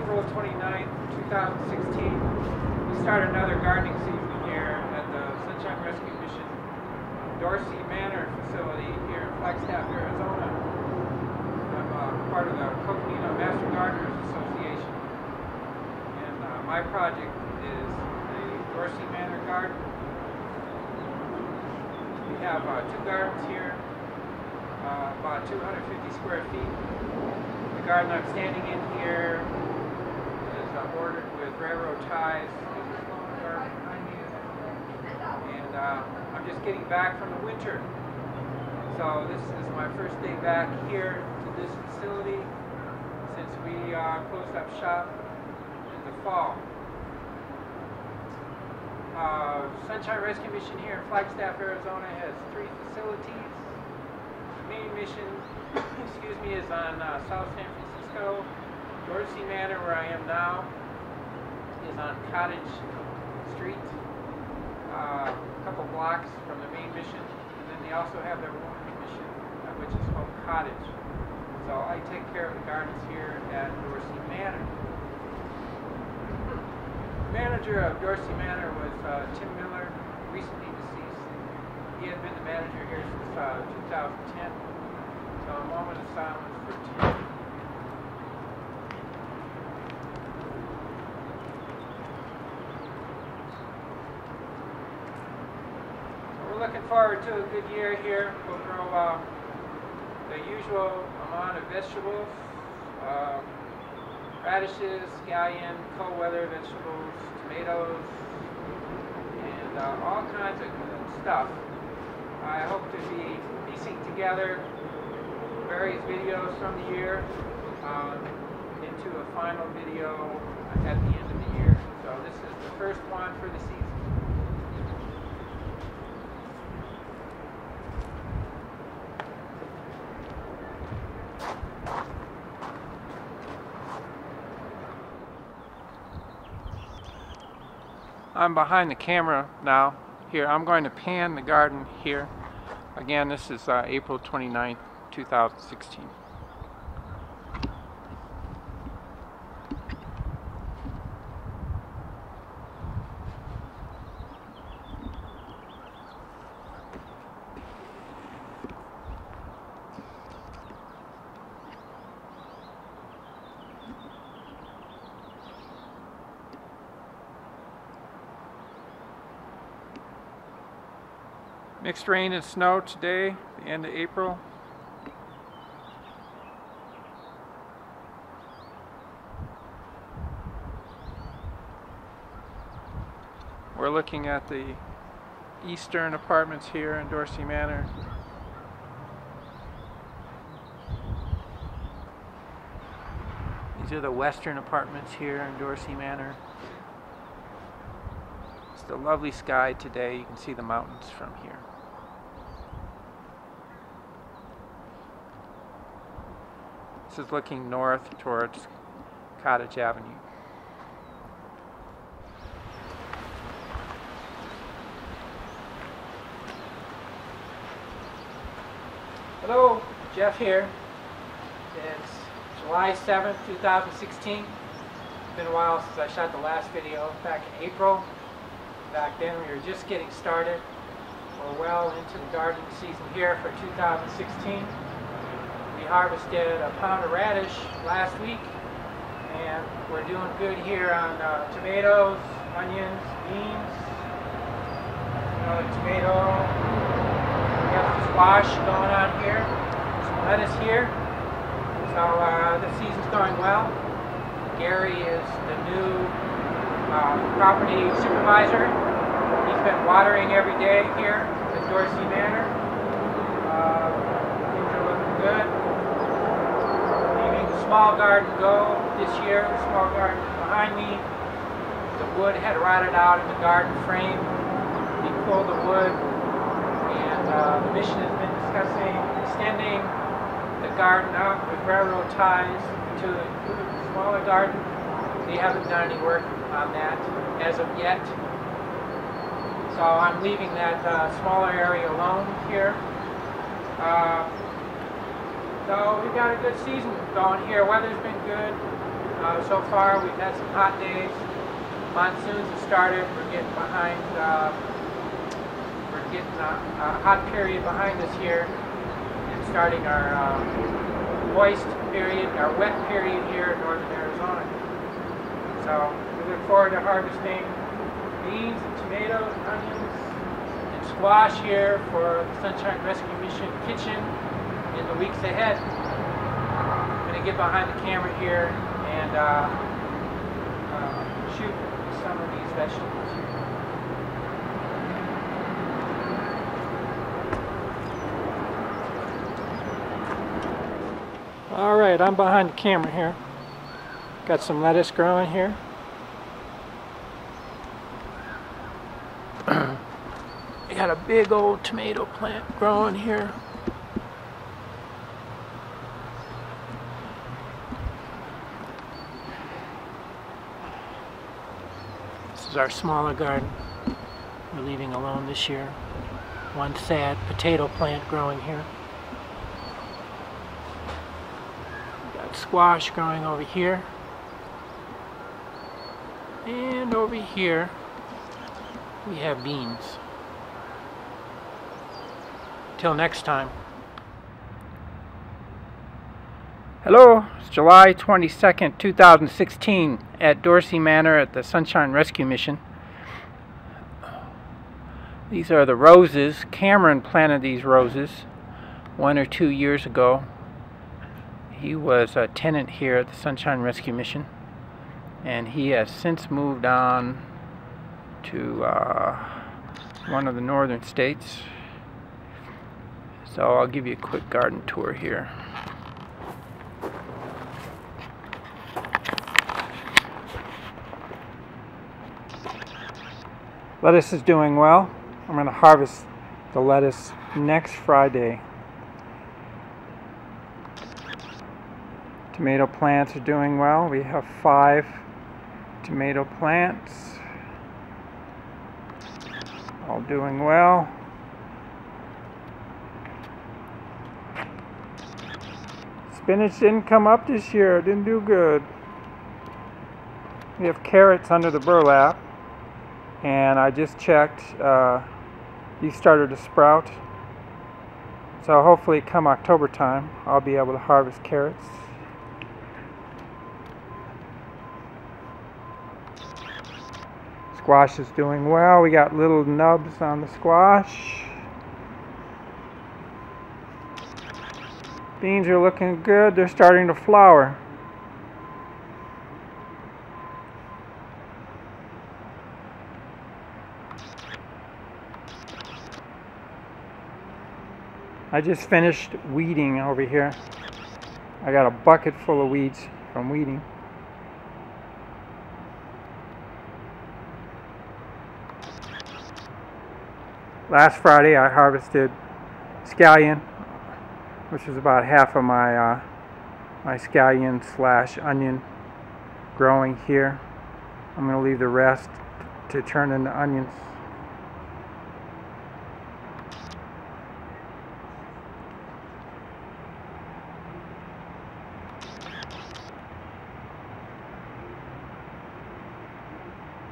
April 29th, 2016. We start another gardening season here at the Sunshine Rescue Mission Dorsey Manor facility here in Flagstaff, Arizona. I'm part of the Coconino Master Gardeners Association, and my project is the Dorsey Manor garden. We have two gardens here, about 250 square feet. The garden I'm standing in here is bordered with railroad ties. There's a smaller garden behind me. And I'm just getting back from the winter. So this is my first day back here to this facility since we closed up shop in the fall. Sunshine Rescue Mission here in Flagstaff, Arizona has 3 facilities. The main mission is on South San Francisco. Dorsey Manor, where I am now, is on Cottage Street, a couple blocks from the main mission. And then they also have their own mission, which is called Cottage. So I take care of the gardens here at Dorsey Manor. The manager of Dorsey Manor was Tim Miller, recently deceased. He had been the manager here since 2010. So a moment of silence for Tim. So we're looking forward to a good year here. We'll grow the usual amount of vegetables, radishes, scallion, cold weather vegetables, tomatoes, and all kinds of good stuff. I hope to be piecing together various videos from the year into a final video at the end of the year. So this is the first one for the season. I'm behind the camera now. Here, I'm going to pan the garden here. Again, this is April 29th, 2016. Mixed rain and snow today, the end of April. We're looking at the eastern apartments here in Dorsey Manor. These are the western apartments here in Dorsey Manor. It's a lovely sky today. You can see the mountains from here. This is looking north towards Cottage Avenue. Hello, Jeff here. It's July 7th, 2016. It's been a while since I shot the last video back in April. Back then we were just getting started. We're well into the gardening season here for 2016. We harvested a pound of radish last week, and we're doing good here on tomatoes, onions, beans, another tomato. We got some squash going on here, some lettuce here. So the season's going well. Gary is the new property supervisor. He's been watering every day here at Dorsey Manor. Things are looking good. Leaving the small garden go this year. The small garden is behind me. The wood had rotted out in the garden frame. We pulled the wood, and the mission has been discussing extending the garden out with railroad ties to include the smaller garden. They haven't done any work on that as of yet. So I'm leaving that smaller area alone here. So we've got a good season going here. Weather's been good. So far we've had some hot days. Monsoons have started. We're getting behind. We're getting a hot period behind us here, and starting our moist period, our wet period here in northern Arizona. So we look forward to harvesting beans and tomatoes and onions and squash here for the Sunshine Rescue Mission kitchen in the weeks ahead. I'm going to get behind the camera here and shoot some of these vegetables here. Alright, I'm behind the camera here. Got some lettuce growing here. I got a big old tomato plant growing here. This is our smaller garden we're leaving alone this year. One sad potato plant growing here. Got squash growing over here. And over here we have beans. Till next time. Hello, it's July 22nd, 2016 at Dorsey Manor at the Sunshine Rescue Mission. These are the roses. Cameron planted these roses 1 or 2 years ago. He was a tenant here at the Sunshine Rescue Mission, and he has since moved on to one of the northern states. So I'll give you a quick garden tour here. Lettuce is doing well. I'm going to harvest the lettuce next Friday. Tomato plants are doing well. We have 5 tomato plants. All doing well. Spinach didn't come up this year. It didn't do good. We have carrots under the burlap. And I just checked. These started to sprout. So hopefully come October time, I'll be able to harvest carrots. Squash is doing well. We got little nubs on the squash. Beans are looking good. They're starting to flower. I just finished weeding over here. I got a bucket full of weeds from weeding. Last Friday I harvested scallion, which is about half of my my scallion / onion growing here. I'm going to leave the rest to turn into onions.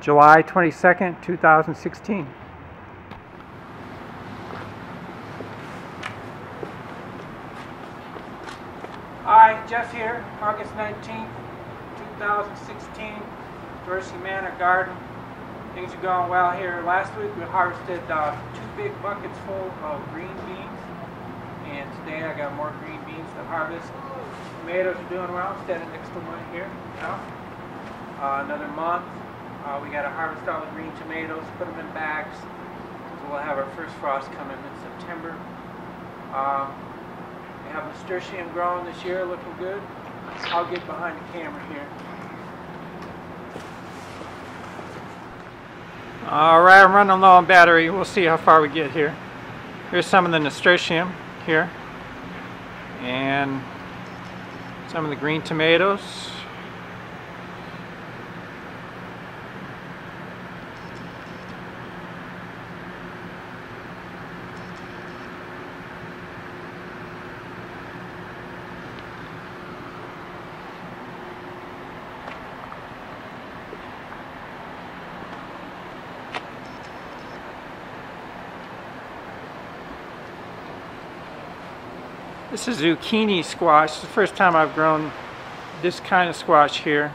July 22nd, 2016. Hi, Jeff here, August 19th, 2016, Dorsey Manor Garden. Things are going well here. Last week we harvested 2 big buckets full of green beans, and today I got more green beans to harvest. Tomatoes are doing well, standing next to one here now. Another month, we got to harvest all the green tomatoes, put them in bags, so we'll have our first frost coming in September. We have nasturtium growing this year, looking good. I'll get behind the camera here. Alright, I'm running low on battery. We'll see how far we get here. Here's some of the nasturtium here. And some of the green tomatoes. This is zucchini squash. It's the first time I've grown this kind of squash here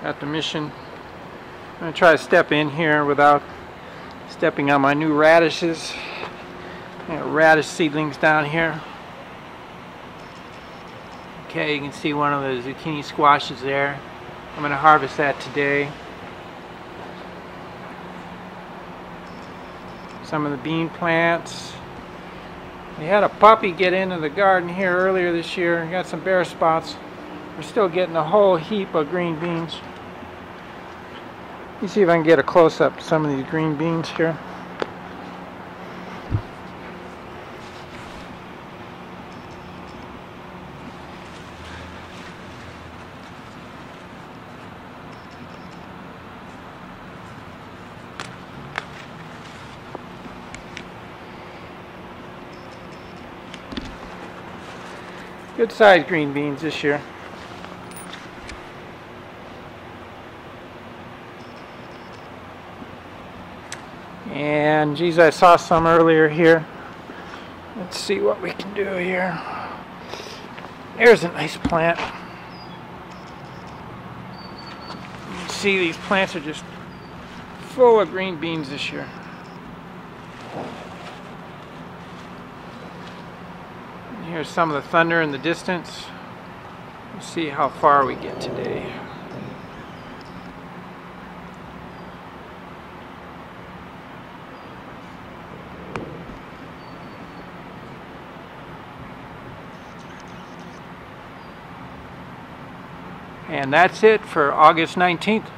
at the mission. I'm going to try to step in here without stepping on my new radishes. Radish seedlings down here. Okay, you can see one of the zucchini squashes there. I'm going to harvest that today. Some of the bean plants. We had a puppy get into the garden here earlier this year. Got some bare spots. We're still getting a whole heap of green beans. Let me see if I can get a close-up of some of these green beans here. Good sized green beans this year. And geez, I saw some earlier here. Let's see what we can do here. There's a nice plant. You can see these plants are just full of green beans this year. Here's some of the thunder in the distance. Let's see how far we get today. And that's it for August 19th.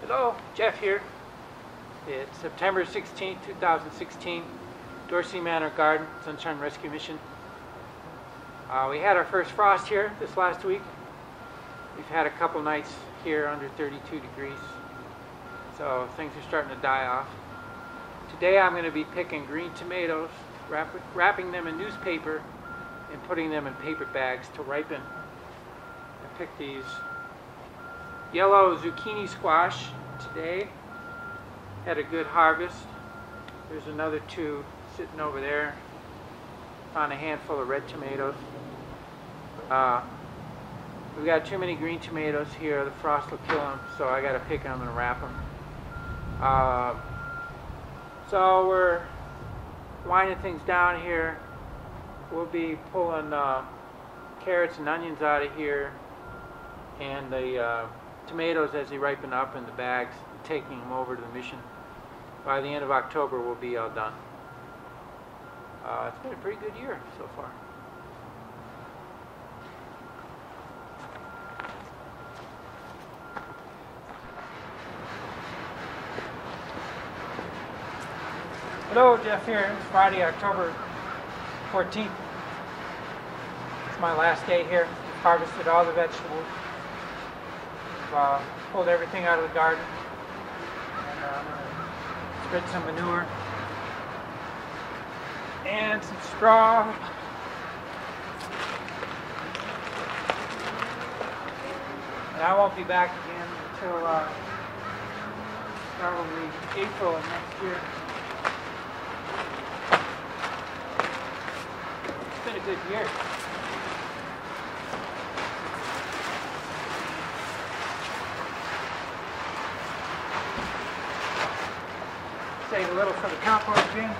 Hello, Jeff here. It's September 16th, 2016, Dorsey Manor Garden, Sunshine Rescue Mission. We had our first frost here this last week. We've had a couple nights here under 32 degrees, so things are starting to die off. Today I'm going to be picking green tomatoes, wrapping them in newspaper and putting them in paper bags to ripen. I picked these yellow zucchini squash today. Had a good harvest. There's another two sitting over there. Found a handful of red tomatoes. We've got too many green tomatoes here. The frost will kill them, so I got to pick them and wrap them. So we're winding things down here. We'll be pulling carrots and onions out of here, and the tomatoes as they ripen up in the bags, and taking them over to the mission. By the end of October, we'll be all done. It's been a pretty good year so far. Hello, Jeff here. It's Friday, October 14th. It's my last day here. We've harvested all the vegetables. We've pulled everything out of the garden. And I'm going to spread some manure and some straw. And I won't be back again until probably April of next year. It's been a good year. Save a little for the compost bin.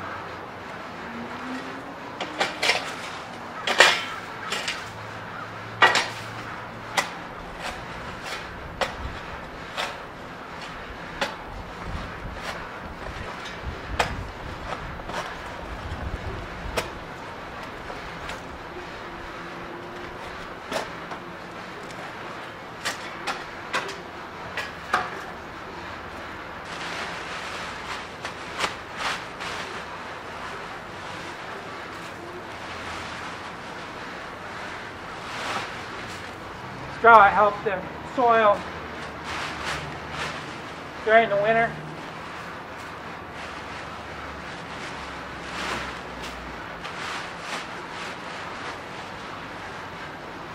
Straw helps the soil during the winter.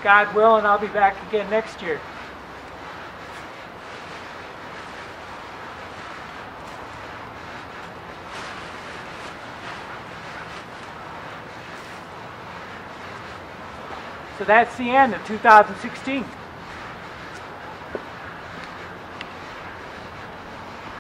God willing, I'll be back again next year. So that's the end of 2016.